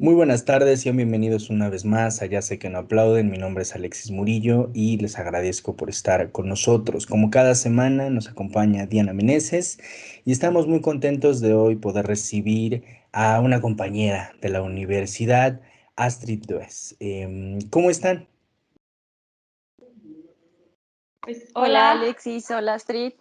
Muy buenas tardes y bienvenidos una vez más a Ya sé que no aplauden. Mi nombre es Alexis Murillo y les agradezco por estar con nosotros. Como cada semana nos acompaña Diana Meneses y estamos muy contentos de hoy poder recibir a una compañera de la universidad, Astrid Dues. ¿Cómo están? Pues Hola hola, Alexis, hola Astrid.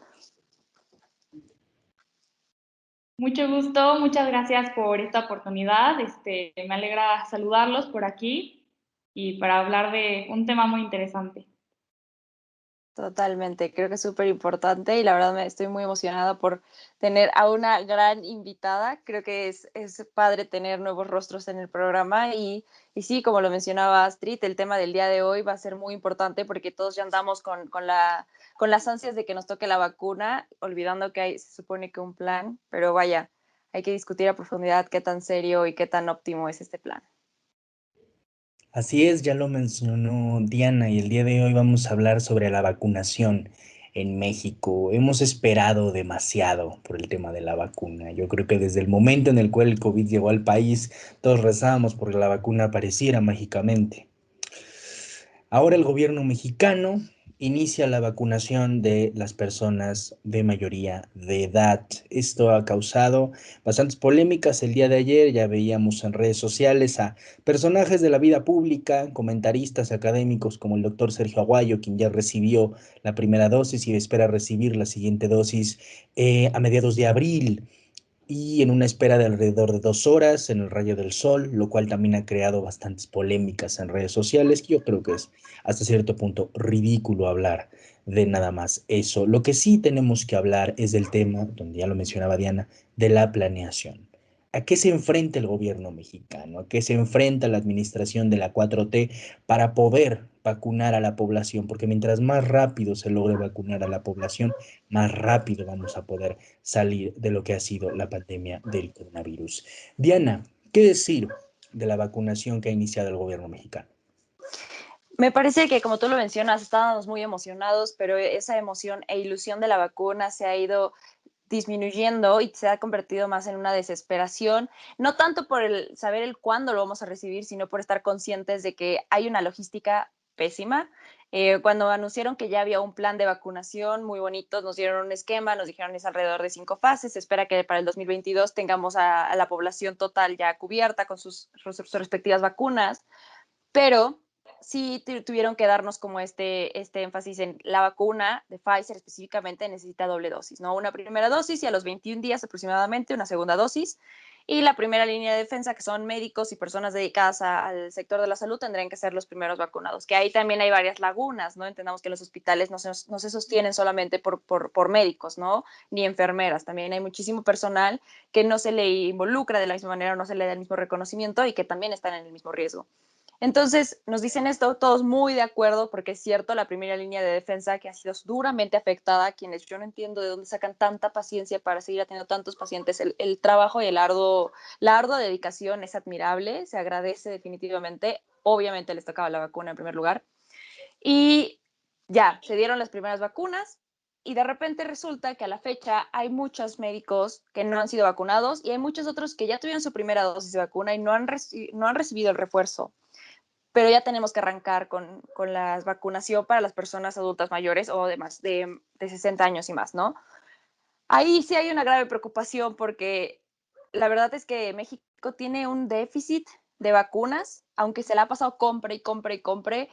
mucho gusto, muchas gracias por esta oportunidad. Me alegra saludarlos por aquí y para hablar de un tema muy interesante. Totalmente, creo que es súper importante y la verdad me estoy muy emocionada por tener a una gran invitada. Creo que es padre tener nuevos rostros en el programa y sí, como lo mencionaba Astrid, el tema del día de hoy va a ser muy importante porque todos ya andamos con las ansias de que nos toque la vacuna, olvidando que hay, se supone que un plan, pero vaya, hay que discutir a profundidad qué tan serio y qué tan óptimo es este plan. Así es, ya lo mencionó Diana y el día de hoy vamos a hablar sobre la vacunación en México. Hemos esperado demasiado por el tema de la vacuna. Yo creo que desde el momento en el cual el COVID llegó al país, todos rezábamos porque la vacuna apareciera mágicamente. Ahora el gobierno mexicano inicia la vacunación de las personas de mayoría de edad. Esto ha causado bastantes polémicas. El día de ayer ya veíamos en redes sociales a personajes de la vida pública, comentaristas académicos como el doctor Sergio Aguayo, quien ya recibió la primera dosis y espera recibir la siguiente dosis a mediados de abril y en una espera de alrededor de 2 horas en el rayo del sol, lo cual también ha creado bastantes polémicas en redes sociales, que yo creo que es hasta cierto punto ridículo hablar de nada más eso. Lo que sí tenemos que hablar es del tema, donde ya lo mencionaba Diana, de la planeación. ¿A qué se enfrenta el gobierno mexicano? ¿A qué se enfrenta la administración de la 4T para poder vacunar a la población? Porque mientras más rápido se logre vacunar a la población, más rápido vamos a poder salir de lo que ha sido la pandemia del coronavirus. Diana, ¿qué decir de la vacunación que ha iniciado el gobierno mexicano? Me parece que, como tú lo mencionas, estábamos muy emocionados, pero esa emoción e ilusión de la vacuna se ha ido disminuyendo y se ha convertido más en una desesperación, no tanto por el saber el cuándo lo vamos a recibir, sino por estar conscientes de que hay una logística pésima. Cuando anunciaron que ya había un plan de vacunación muy bonito, nos dieron un esquema, nos dijeron es alrededor de 5 fases, se espera que para el 2022 tengamos a la población total ya cubierta con sus respectivas vacunas, pero sí tuvieron que darnos como este énfasis en la vacuna de Pfizer específicamente necesita doble dosis, ¿no? Una primera dosis y a los 21 días aproximadamente una segunda dosis. Y la primera línea de defensa, que son médicos y personas dedicadas al sector de la salud, tendrían que ser los primeros vacunados. Que ahí también hay varias lagunas, ¿no? Entendamos que los hospitales no se sostienen solamente por médicos, ¿no? Ni enfermeras. También hay muchísimo personal que no se le involucra de la misma manera, no se le da el mismo reconocimiento y que también están en el mismo riesgo. Entonces, nos dicen esto, todos muy de acuerdo, porque es cierto, la primera línea de defensa que ha sido duramente afectada, quienes yo no entiendo de dónde sacan tanta paciencia para seguir atendiendo tantos pacientes, el trabajo y la ardua dedicación es admirable, se agradece definitivamente, obviamente les tocaba la vacuna en primer lugar, y ya, se dieron las primeras vacunas, y de repente resulta que a la fecha hay muchos médicos que no han sido vacunados y hay muchos otros que ya tuvieron su primera dosis de vacuna y no han recibido el refuerzo, pero ya tenemos que arrancar con la vacunación para las personas adultas mayores o de 60 años y más, ¿no? Ahí sí hay una grave preocupación porque la verdad es que México tiene un déficit de vacunas, aunque se la ha pasado compre y compre y compre.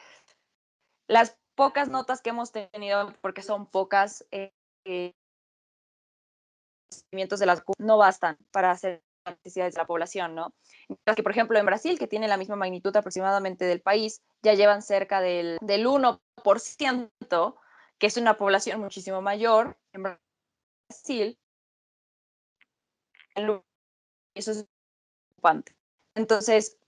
Las pocas notas que hemos tenido, porque son pocas, de las vacunas no bastan para hacer las necesidades de la población, ¿no? Mientras que, por ejemplo, en Brasil, que tiene la misma magnitud aproximadamente del país, ya llevan cerca del 1%, que es una población muchísimo mayor. En Brasil, eso es preocupante. Entonces,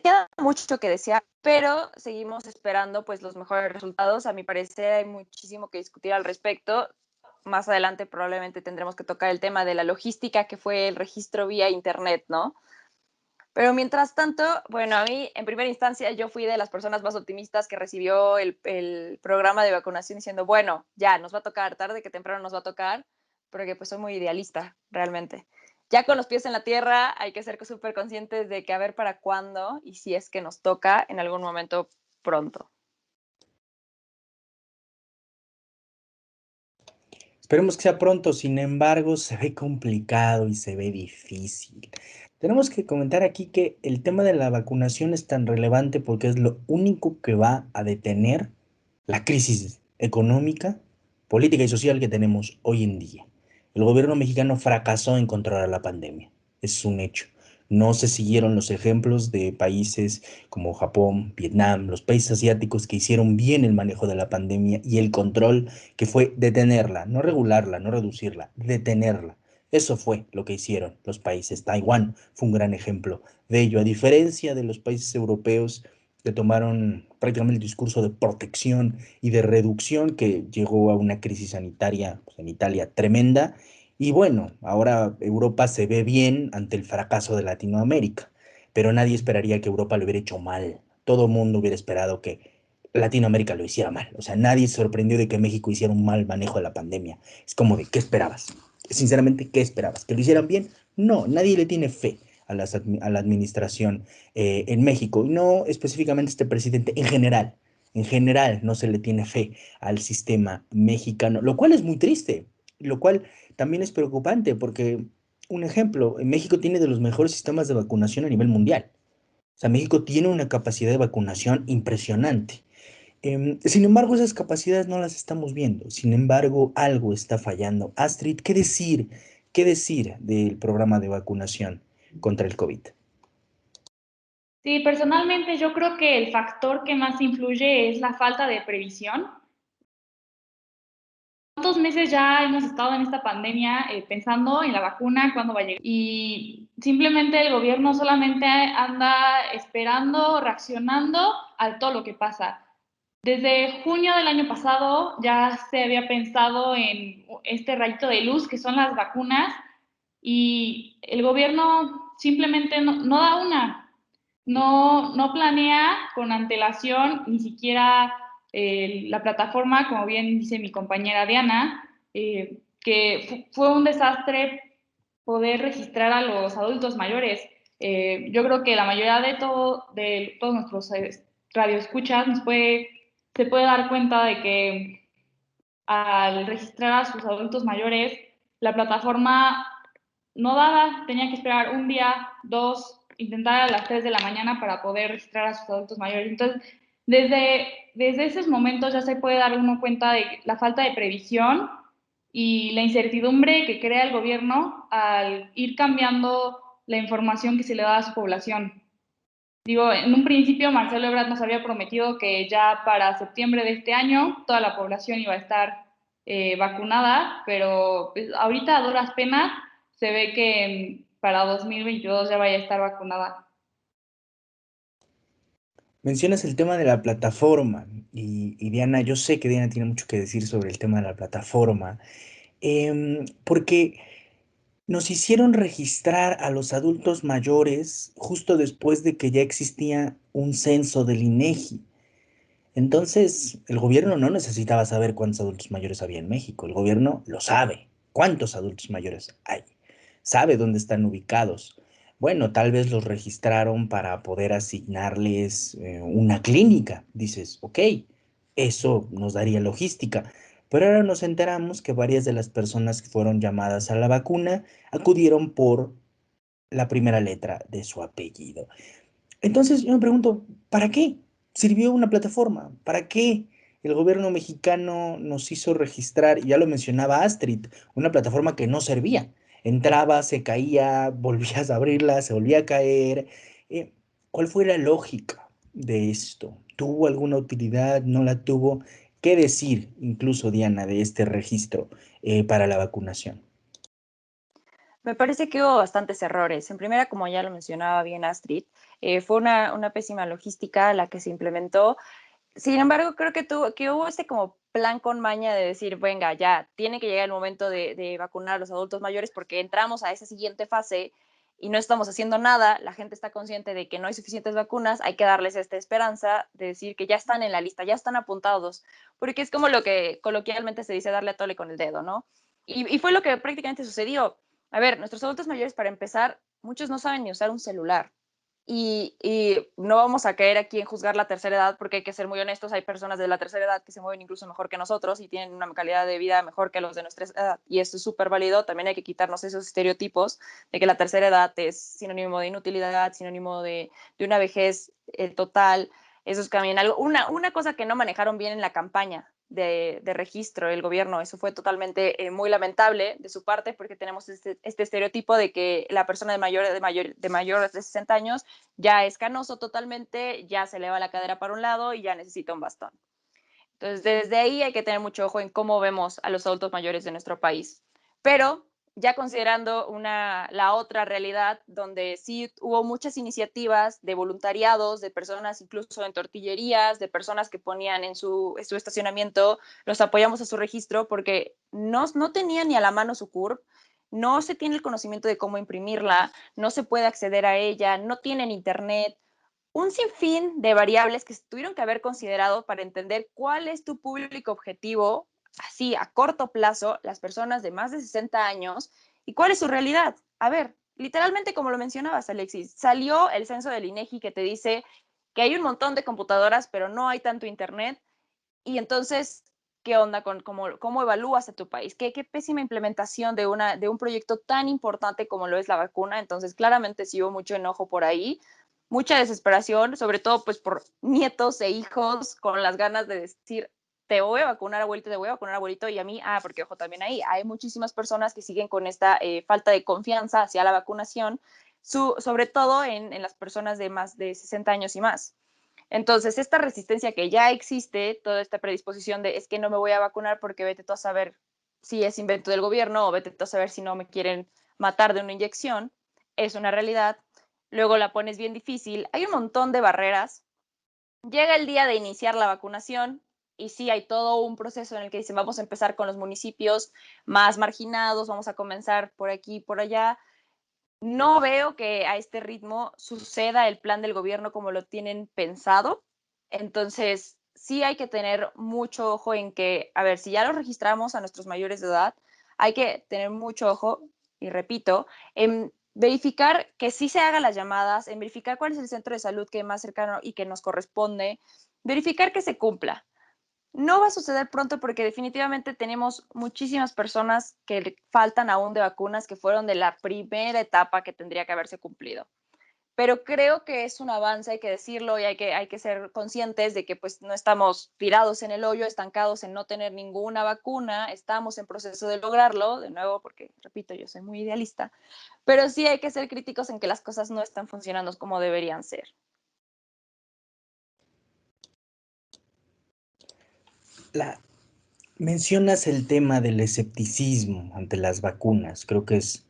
queda mucho que desear, pero seguimos esperando pues los mejores resultados. A mi parecer hay muchísimo que discutir al respecto. Más adelante probablemente tendremos que tocar el tema de la logística, que fue el registro vía internet, ¿no? Pero mientras tanto, bueno, a mí en primera instancia yo fui de las personas más optimistas que recibió el programa de vacunación diciendo, bueno, ya nos va a tocar, tarde que temprano nos va a tocar, porque pues soy muy idealista realmente. ya con los pies en la tierra hay que ser súper conscientes de que a ver para cuándo y si es que nos toca en algún momento pronto. Esperemos que sea pronto, sin embargo, se ve complicado y se ve difícil. Tenemos que comentar aquí que el tema de la vacunación es tan relevante porque es lo único que va a detener la crisis económica, política y social que tenemos hoy en día. El gobierno mexicano fracasó en controlar la pandemia, es un hecho. No se siguieron los ejemplos de países como Japón, Vietnam, los países asiáticos que hicieron bien el manejo de la pandemia y el control, que fue detenerla, no regularla, no reducirla, detenerla. Eso fue lo que hicieron los países. Taiwán fue un gran ejemplo de ello, a diferencia de los países europeos que tomaron prácticamente el discurso de protección y de reducción, que llegó a una crisis sanitaria, pues, en Italia tremenda. Y bueno, ahora Europa se ve bien ante el fracaso de Latinoamérica, pero nadie esperaría que Europa lo hubiera hecho mal. Todo el mundo hubiera esperado que Latinoamérica lo hiciera mal. O sea, nadie se sorprendió de que México hiciera un mal manejo de la pandemia. Es como de, ¿qué esperabas? Sinceramente, ¿qué esperabas? ¿Que lo hicieran bien? No, nadie le tiene fe a la administración en México, y no específicamente este presidente, en general no se le tiene fe al sistema mexicano, lo cual es muy triste, lo cual también es preocupante porque, un ejemplo, en México tiene de los mejores sistemas de vacunación a nivel mundial. O sea, México tiene una capacidad de vacunación impresionante. Sin embargo, esas capacidades no las estamos viendo. Sin embargo, algo está fallando. Astrid, ¿qué decir? ¿Qué decir del programa de vacunación contra el COVID? Sí, personalmente yo creo que el factor que más influye es la falta de previsión. ¿Cuántos meses ya hemos estado en esta pandemia pensando en la vacuna, cuándo va a llegar? Y simplemente el gobierno solamente anda esperando, reaccionando a todo lo que pasa. Desde junio del año pasado ya se había pensado en este rayito de luz que son las vacunas y el gobierno simplemente no da una, no planea con antelación ni siquiera la plataforma, como bien dice mi compañera Diana, que fue un desastre poder registrar a los adultos mayores. Yo creo que la mayoría de todos nuestros radioescuchas se puede dar cuenta de que al registrar a sus adultos mayores, la plataforma no daba, tenía que esperar un día, dos, intentar a las 3 de la mañana para poder registrar a sus adultos mayores. Entonces, desde esos momentos ya se puede dar uno cuenta de la falta de previsión y la incertidumbre que crea el gobierno al ir cambiando la información que se le da a su población. Digo, en un principio Marcelo Ebrard nos había prometido que ya para septiembre de este año toda la población iba a estar vacunada, pero pues, ahorita a duras penas se ve que para 2022 ya vaya a estar vacunada. Mencionas el tema de la plataforma y Diana, yo sé que Diana tiene mucho que decir sobre el tema de la plataforma, porque nos hicieron registrar a los adultos mayores justo después de que ya existía un censo del INEGI. Entonces, el gobierno no necesitaba saber cuántos adultos mayores había en México. El gobierno lo sabe. ¿Cuántos adultos mayores hay? Sabe dónde están ubicados. Bueno, tal vez los registraron para poder asignarles una clínica. Dices, ok, eso nos daría logística. Pero ahora nos enteramos que varias de las personas que fueron llamadas a la vacuna acudieron por la primera letra de su apellido. Entonces yo me pregunto, ¿para qué sirvió una plataforma? ¿Para qué el gobierno mexicano nos hizo registrar? Y ya lo mencionaba Astrid, una plataforma que no servía. Entraba, se caía, volvías a abrirla, se volvía a caer. Eh, ¿Cuál fue la lógica de esto? ¿Tuvo alguna utilidad? ¿No la tuvo? ¿Qué decir, incluso Diana, de este registro para la vacunación? Me parece que hubo bastantes errores. En primera, como ya lo mencionaba bien Astrid, fue una pésima logística la que se implementó. Sin embargo, creo que hubo este como plan con maña de decir, venga, ya tiene que llegar el momento de vacunar a los adultos mayores porque entramos a esa siguiente fase y no estamos haciendo nada, la gente está consciente de que no hay suficientes vacunas, hay que darles esta esperanza de decir que ya están en la lista, ya están apuntados, porque es como lo que coloquialmente se dice darle a tole con el dedo, ¿no? Y fue lo que prácticamente sucedió. A ver, nuestros adultos mayores, para empezar, muchos no saben ni usar un celular. Y no vamos a caer aquí en juzgar la tercera edad, porque hay que ser muy honestos, hay personas de la tercera edad que se mueven incluso mejor que nosotros y tienen una calidad de vida mejor que los de nuestra edad, y esto es súper válido. También hay que quitarnos esos estereotipos de que la tercera edad es sinónimo de inutilidad, sinónimo de una vejez total. Eso es también algo, una cosa que no manejaron bien en la campaña de registro del gobierno. Eso fue totalmente muy lamentable de su parte, porque tenemos este estereotipo de que la persona de mayor de 60 años ya es canoso totalmente, ya se le va la cadera para un lado y ya necesita un bastón. Entonces, desde ahí hay que tener mucho ojo en cómo vemos a los adultos mayores de nuestro país. Pero ya considerando la otra realidad, donde sí hubo muchas iniciativas de voluntariados, de personas incluso en tortillerías, de personas que ponían en su estacionamiento, los apoyamos a su registro porque no tenían ni a la mano su CURP, no se tiene el conocimiento de cómo imprimirla, no se puede acceder a ella, no tienen internet, un sinfín de variables que se tuvieron que haber considerado para entender cuál es tu público objetivo, así a corto plazo, las personas de más de 60 años, y cuál es su realidad. A ver, literalmente como lo mencionabas, Alexis, salió el censo del INEGI que te dice que hay un montón de computadoras, pero no hay tanto internet, y entonces, ¿qué onda con cómo evalúas a tu país? ¿Qué pésima implementación de un proyecto tan importante como lo es la vacuna? Entonces, claramente sí hubo mucho enojo por ahí, mucha desesperación, sobre todo pues por nietos e hijos con las ganas de decir, te voy a vacunar abuelito, te voy a vacunar abuelito, y a mí, porque ojo, también ahí hay muchísimas personas que siguen con esta falta de confianza hacia la vacunación, sobre todo en las personas de más de 60 años y más. Entonces, esta resistencia que ya existe, toda esta predisposición de es que no me voy a vacunar porque vete tú a saber si es invento del gobierno o vete tú a saber si no me quieren matar de una inyección, es una realidad. Luego la pones bien difícil. Hay un montón de barreras. Llega el día de iniciar la vacunación y sí hay todo un proceso en el que dicen vamos a empezar con los municipios más marginados, vamos a comenzar por aquí y por allá. No veo que a este ritmo suceda el plan del gobierno como lo tienen pensado. Entonces, sí hay que tener mucho ojo en que, a ver, si ya los registramos a nuestros mayores de edad, hay que tener mucho ojo, y repito, en verificar que sí se hagan las llamadas, en verificar cuál es el centro de salud que es más cercano y que nos corresponde, verificar que se cumpla. No va a suceder pronto porque definitivamente tenemos muchísimas personas que faltan aún de vacunas que fueron de la primera etapa que tendría que haberse cumplido. Pero creo que es un avance, hay que decirlo, y hay que ser conscientes de que pues no estamos tirados en el hoyo, estancados en no tener ninguna vacuna, estamos en proceso de lograrlo, de nuevo, porque, repito, yo soy muy idealista, pero sí hay que ser críticos en que las cosas no están funcionando como deberían ser. La, Mencionas el tema del escepticismo ante las vacunas. Creo que es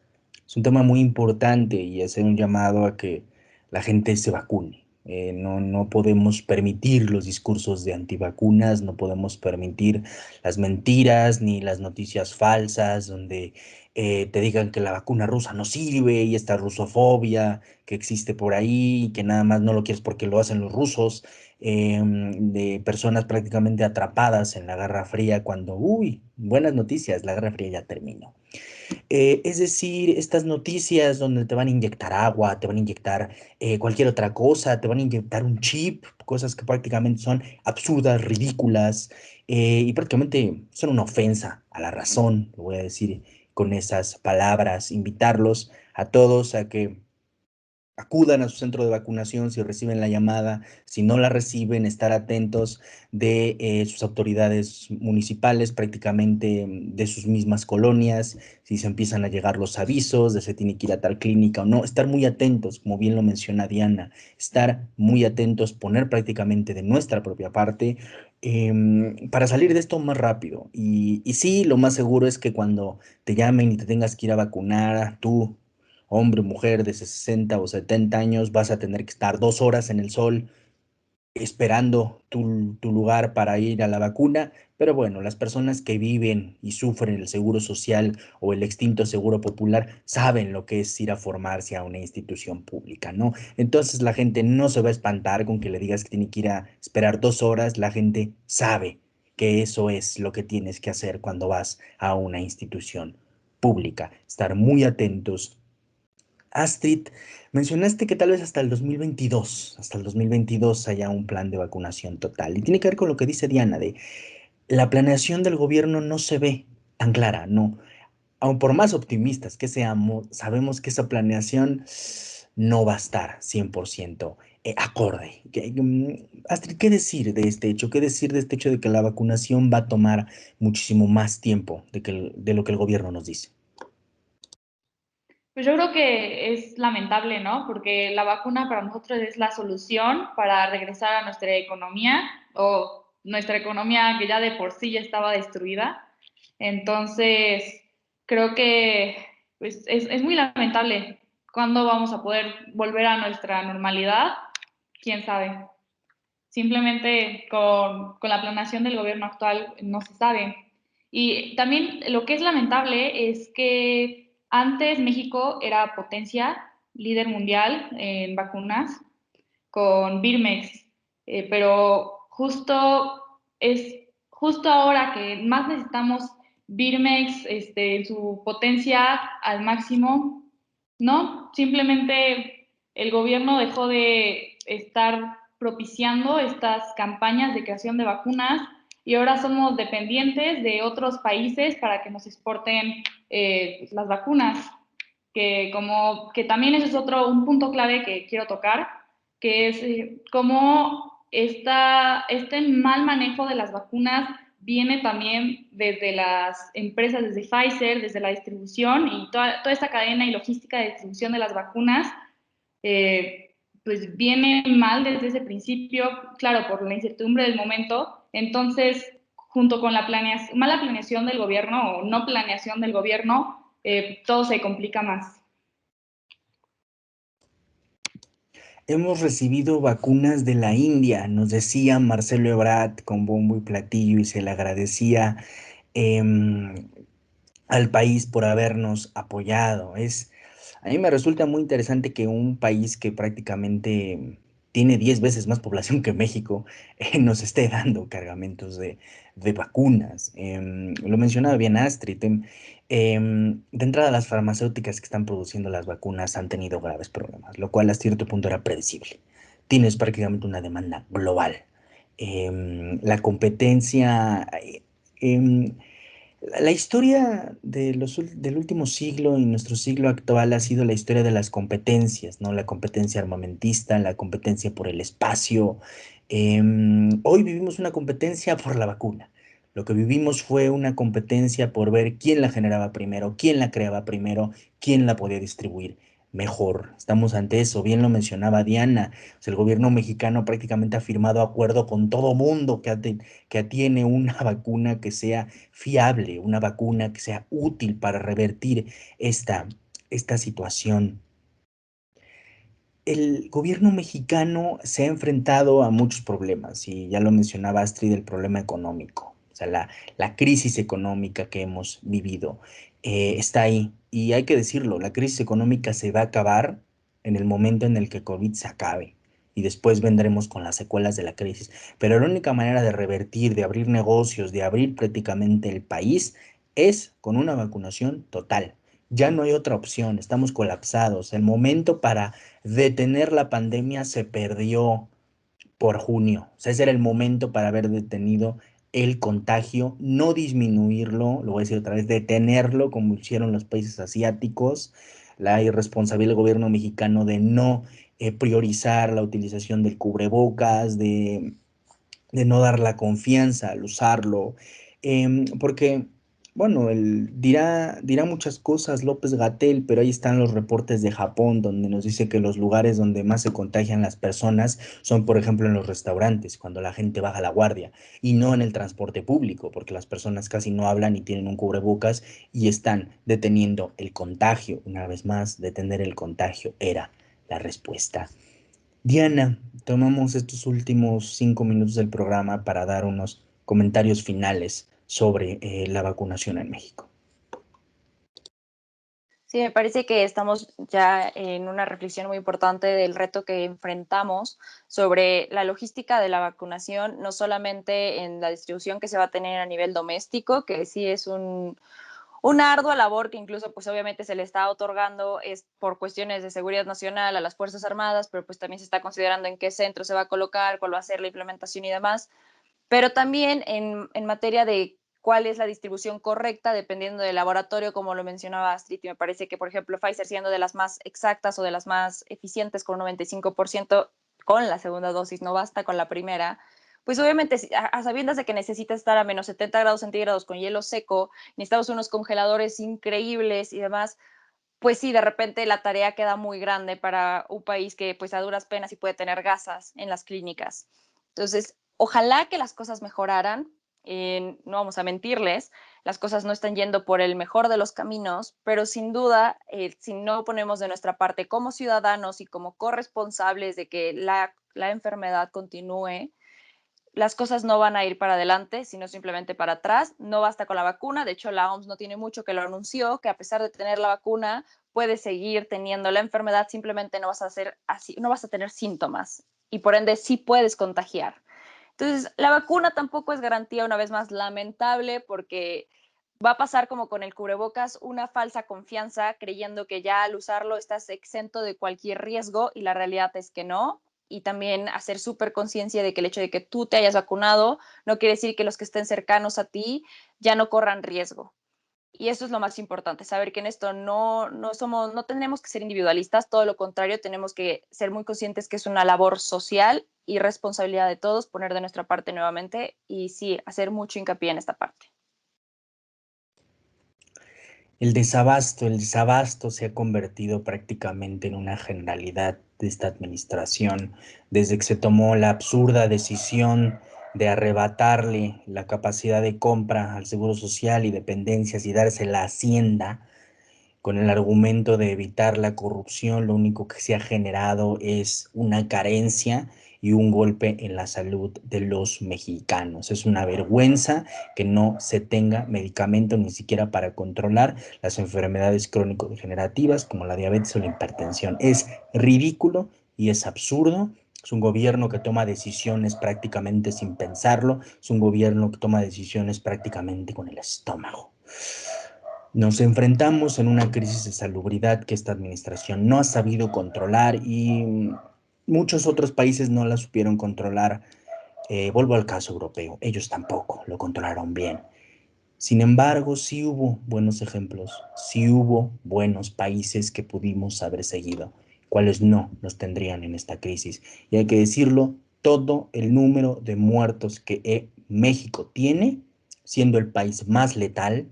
un tema muy importante y hacer un llamado a que la gente se vacune. No podemos permitir los discursos de antivacunas, no podemos permitir las mentiras ni las noticias falsas donde te digan que la vacuna rusa no sirve y esta rusofobia que existe por ahí y que nada más no lo quieres porque lo hacen los rusos, de personas prácticamente atrapadas en la Guerra Fría cuando, uy, buenas noticias, la Guerra Fría ya terminó. Es decir, estas noticias donde te van a inyectar agua, te van a inyectar cualquier otra cosa, te van a inyectar un chip, cosas que prácticamente son absurdas, ridículas, y prácticamente son una ofensa a la razón, lo voy a decir con esas palabras, invitarlos a todos a que acudan a su centro de vacunación si reciben la llamada, si no la reciben, estar atentos de sus autoridades municipales, prácticamente de sus mismas colonias, si se empiezan a llegar los avisos de se tiene que ir a tal clínica o no, estar muy atentos, como bien lo menciona Diana, estar muy atentos, poner prácticamente de nuestra propia parte para salir de esto más rápido. Y sí, lo más seguro es que cuando te llamen y te tengas que ir a vacunar, tú hombre o mujer de 60 o 70 años, vas a tener que estar 2 horas en el sol esperando tu lugar para ir a la vacuna. Pero bueno, las personas que viven y sufren el seguro social o el extinto seguro popular saben lo que es ir a formarse a una institución pública, ¿no? Entonces la gente no se va a espantar con que le digas que tiene que ir a esperar 2 horas. La gente sabe que eso es lo que tienes que hacer cuando vas a una institución pública, estar muy atentos. Astrid, mencionaste que tal vez hasta el 2022 haya un plan de vacunación total. Y tiene que ver con lo que dice Diana, de la planeación del gobierno no se ve tan clara, no. Aun por más optimistas que seamos, sabemos que esa planeación no va a estar 100% acorde. Astrid, ¿qué decir de este hecho? ¿Qué decir de este hecho de que la vacunación va a tomar muchísimo más tiempo de lo que el gobierno nos dice? Pues yo creo que es lamentable, ¿no? Porque la vacuna para nosotros es la solución para regresar a nuestra economía o nuestra economía que ya de por sí ya estaba destruida. Entonces, creo que pues, es muy lamentable. ¿Cuándo vamos a poder volver a nuestra normalidad? ¿Quién sabe? Simplemente con la planeación del gobierno actual no se sabe. Y también lo que es lamentable es que antes México era potencia, líder mundial en vacunas, con Birmex, pero justo ahora que más necesitamos Birmex en su potencia al máximo, ¿no? Simplemente el gobierno dejó de estar propiciando estas campañas de creación de vacunas y ahora somos dependientes de otros países para que nos exporten las vacunas, que también ese es un punto clave que quiero tocar, que es cómo este mal manejo de las vacunas viene también desde las empresas, desde Pfizer, desde la distribución y toda esta cadena y logística de distribución de las vacunas, pues viene mal desde ese principio, claro, por la incertidumbre del momento. Entonces, junto con la mala planeación del gobierno o no planeación del gobierno, todo se complica más. Hemos recibido vacunas de la India, nos decía Marcelo Ebrard con bombo y platillo y se le agradecía em, al país por habernos apoyado. A mí me resulta muy interesante que un país que prácticamente tiene 10 veces más población que México nos esté dando cargamentos de vacunas. Lo mencionaba bien Astrid. De entrada, las farmacéuticas que están produciendo las vacunas han tenido graves problemas, lo cual a cierto punto era predecible. Tienes prácticamente una demanda global. La competencia... em, la historia del último siglo y nuestro siglo actual ha sido la historia de las competencias, ¿no? La competencia armamentista, la competencia por el espacio. Hoy vivimos una competencia por la vacuna. Lo que vivimos fue una competencia por ver quién la generaba primero, quién la creaba primero, quién la podía distribuir mejor. Estamos ante eso, bien lo mencionaba Diana. O sea, el gobierno mexicano prácticamente ha firmado acuerdo con todo mundo que tiene una vacuna que sea fiable, una vacuna que sea útil para revertir esta situación. El gobierno mexicano se ha enfrentado a muchos problemas y ya lo mencionaba Astrid, el problema económico, o sea, la crisis económica que hemos vivido está ahí y hay que decirlo, la crisis económica se va a acabar en el momento en el que COVID se acabe y después vendremos con las secuelas de la crisis. Pero la única manera de revertir, de abrir negocios, de abrir prácticamente el país es con una vacunación total. Ya no hay otra opción, estamos colapsados. El momento para detener la pandemia se perdió por junio. O sea, ese era el momento para haber detenido el contagio, no disminuirlo, lo voy a decir otra vez, detenerlo como hicieron los países asiáticos, la irresponsabilidad del gobierno mexicano de no priorizar la utilización del cubrebocas, de no dar la confianza al usarlo, porque, bueno, él dirá muchas cosas López-Gatell, pero ahí están los reportes de Japón, donde nos dice que los lugares donde más se contagian las personas son, por ejemplo, en los restaurantes, cuando la gente baja la guardia, y no en el transporte público, porque las personas casi no hablan y tienen un cubrebocas y están deteniendo el contagio. Una vez más, detener el contagio era la respuesta. Diana, tomamos estos últimos 5 minutos del programa para dar unos comentarios finales sobre la vacunación en México. Sí, me parece que estamos ya en una reflexión muy importante del reto que enfrentamos sobre la logística de la vacunación, no solamente en la distribución que se va a tener a nivel doméstico, que sí es un una ardua labor que incluso pues obviamente se le está otorgando es por cuestiones de seguridad nacional a las Fuerzas Armadas, pero pues también se está considerando en qué centro se va a colocar, cuál va a ser la implementación y demás, pero también en materia de cuál es la distribución correcta dependiendo del laboratorio, como lo mencionaba Astrid, y me parece que, por ejemplo, Pfizer siendo de las más exactas o de las más eficientes con un 95% con la segunda dosis, no basta con la primera, pues obviamente a sabiendas de que necesita estar a menos 70 grados centígrados con hielo seco, necesitamos unos congeladores increíbles y demás, pues sí, de repente la tarea queda muy grande para un país que pues a duras penas sí puede tener gasas en las clínicas. Entonces, ojalá que las cosas mejoraran, no vamos a mentirles, las cosas no están yendo por el mejor de los caminos, pero sin duda, si no ponemos de nuestra parte como ciudadanos y como corresponsables de que la enfermedad continúe, las cosas no van a ir para adelante, sino simplemente para atrás. No basta con la vacuna. De hecho, la OMS no tiene mucho que lo anunció, que a pesar de tener la vacuna, puedes seguir teniendo la enfermedad, simplemente no vas a hacer así, no vas a tener síntomas y por ende sí puedes contagiar. Entonces, la vacuna tampoco es garantía, una vez más, lamentable, porque va a pasar como con el cubrebocas, una falsa confianza, creyendo que ya al usarlo estás exento de cualquier riesgo y la realidad es que no. Y también hacer súper conciencia de que el hecho de que tú te hayas vacunado no quiere decir que los que estén cercanos a ti ya no corran riesgo. Y eso es lo más importante, saber que en esto no tenemos que ser individualistas, todo lo contrario, tenemos que ser muy conscientes que es una labor social y responsabilidad de todos poner de nuestra parte nuevamente y sí, hacer mucho hincapié en esta parte. El desabasto se ha convertido prácticamente en una generalidad de esta administración desde que se tomó la absurda decisión de arrebatarle la capacidad de compra al Seguro Social y dependencias y dársela a Hacienda con el argumento de evitar la corrupción. Lo único que se ha generado es una carencia y un golpe en la salud de los mexicanos. Es una vergüenza que no se tenga medicamento ni siquiera para controlar las enfermedades crónico-degenerativas como la diabetes o la hipertensión. Es ridículo y es absurdo. Es un gobierno que toma decisiones prácticamente sin pensarlo. Es un gobierno que toma decisiones prácticamente con el estómago. Nos enfrentamos en una crisis de salubridad que esta administración no ha sabido controlar y muchos otros países no la supieron controlar. Vuelvo al caso europeo, ellos tampoco lo controlaron bien. Sin embargo, sí hubo buenos ejemplos, sí hubo buenos países que pudimos haber seguido, cuales no nos tendrían en esta crisis. Y hay que decirlo, todo el número de muertos que México tiene, siendo el país más letal,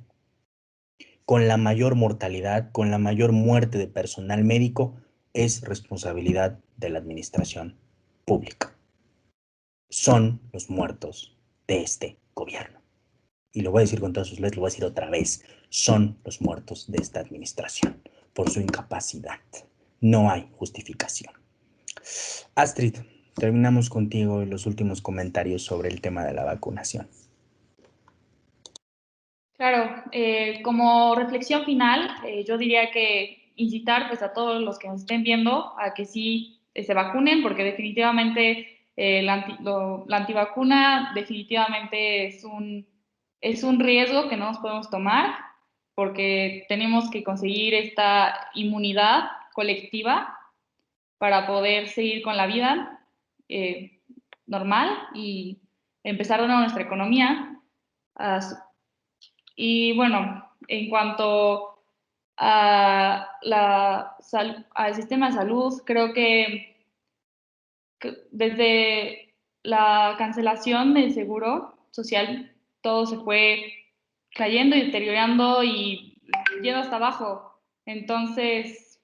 con la mayor mortalidad, con la mayor muerte de personal médico, es responsabilidad de la administración pública. Son los muertos de este gobierno. Y lo voy a decir con todas sus letras, lo voy a decir otra vez. Son los muertos de esta administración por su incapacidad. No hay justificación. Astrid, terminamos contigo los últimos comentarios sobre el tema de la vacunación. Claro, como reflexión final, yo diría que incitar pues, a todos los que nos estén viendo a que sí se vacunen, porque definitivamente la antivacuna definitivamente es un riesgo que no nos podemos tomar, porque tenemos que conseguir esta inmunidad colectiva para poder seguir con la vida normal y empezar de nuevo nuestra economía. Y bueno, en cuanto al sistema de salud, creo que desde la cancelación del seguro social, todo se fue cayendo y deteriorando y yendo hasta abajo. Entonces,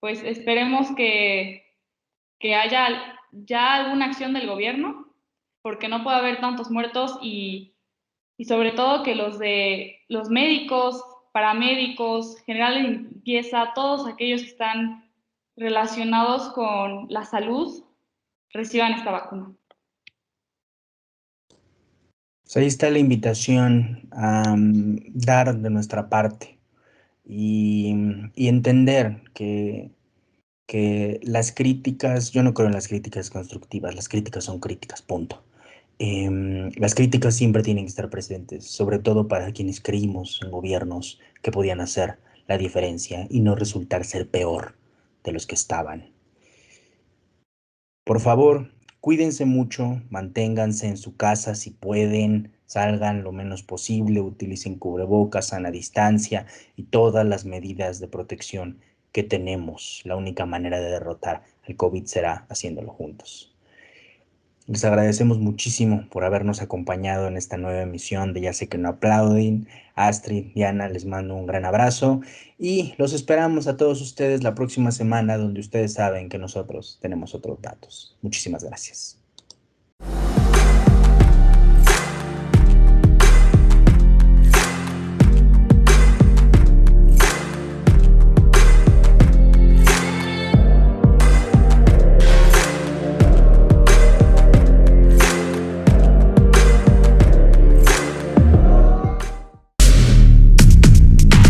pues esperemos que haya ya alguna acción del gobierno, porque no puede haber tantos muertos y sobre todo que los médicos, paramédicos, generales de limpieza, todos aquellos que están relacionados con la salud, reciban esta vacuna. Pues ahí está la invitación a dar de nuestra parte y entender que las críticas, yo no creo en las críticas constructivas, las críticas son críticas, punto. Las críticas siempre tienen que estar presentes, sobre todo para quienes creímos en gobiernos que podían hacer la diferencia y no resultar ser peor de los que estaban. Por favor, cuídense mucho, manténganse en su casa si pueden, salgan lo menos posible, utilicen cubrebocas, sana distancia y todas las medidas de protección que tenemos. La única manera de derrotar al COVID será haciéndolo juntos. Les agradecemos muchísimo por habernos acompañado en esta nueva emisión de Ya sé que no aplauden. Astrid, Diana, les mando un gran abrazo y los esperamos a todos ustedes la próxima semana donde ustedes saben que nosotros tenemos otros datos. Muchísimas gracias.